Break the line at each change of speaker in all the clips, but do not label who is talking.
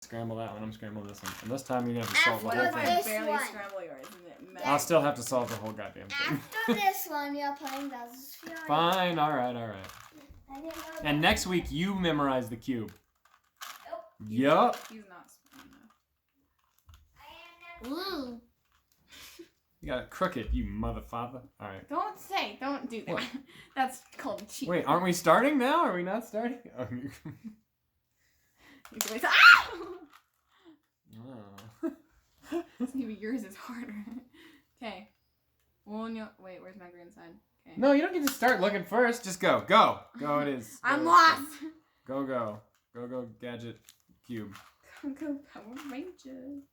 Scramble that one. I'm scrambling this one. And this time you're gonna have to solve the
What
whole
if I
thing.
barely scramble yours? And it
I'll still have to solve the whole goddamn thing.
After this one, you're playing Bowser's Fury.
Fine. All right.
I didn't know that.
And next week you memorize the cube.
Nope.
Yup.
He's not smart enough.
Ooh.
You got it crooked, you motherfather. All right.
Don't do that.
What?
That's called cheating.
Wait, aren't we starting now? Are we not starting? Oh. Oh.
Maybe yours is harder. Okay. Well, no, wait, where's my green side? Okay.
No, you don't get to start looking first. Just go. Go. Go it is.
I'm
Go.
lost.
Go, go. Go, go, gadget cube.
Go Power Rangers.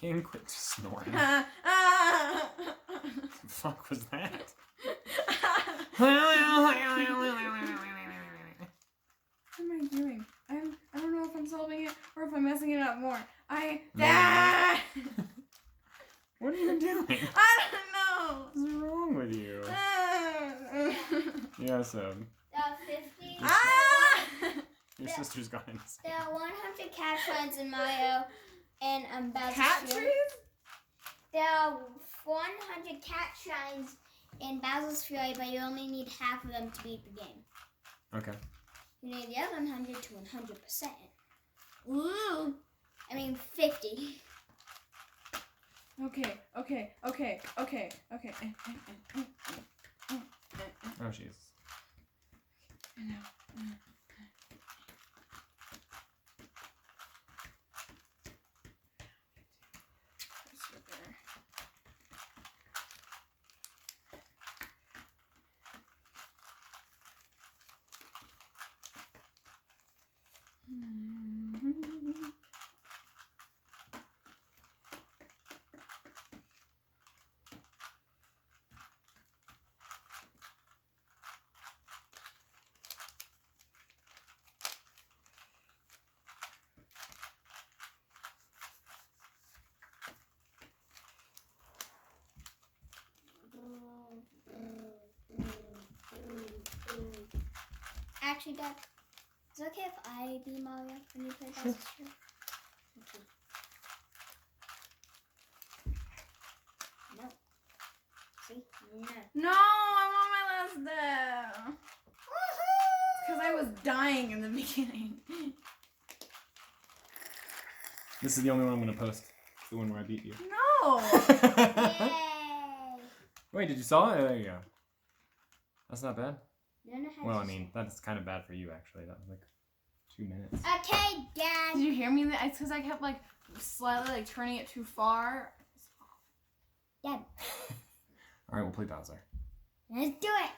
King, quit snoring. What the fuck was that?
What am I doing? I don't know if I'm solving it or if I'm messing it up more.
What are you doing?
I don't know.
What's wrong with you? Yes,
There are 50.
your sister's gone.
There are 100 cat shrines in Mario and Bowser's
Cat
Fury.
trees?
There are 100 cat shrines in Bowser's Fury, but you only need half of them to beat the game.
Okay.
You need the other 100 to 100%. Ooh. I mean 50.
Okay.
Oh, jeez.
I know.
Actually, Dad, is it okay if I be Mario when you play Bowser's Fury? Okay. No. See? No.
No, I'm on my last step. Because I was dying in the beginning.
This is the only one I'm going to post. It's the one where I beat you.
No.
Yay!
Wait, did you saw it? There you go. That's not bad.
You know how
Well,
to
I mean, that's kind of bad for you, actually. That was like 2 minutes.
Okay, Dad.
Did you hear me? It's because I kept like slightly like turning it too far.
Dad,
All right, we'll play Bowser.
let's do it.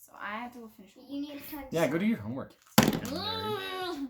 So I have to finish.
You need to
Yeah, go do your homework.
Ooh.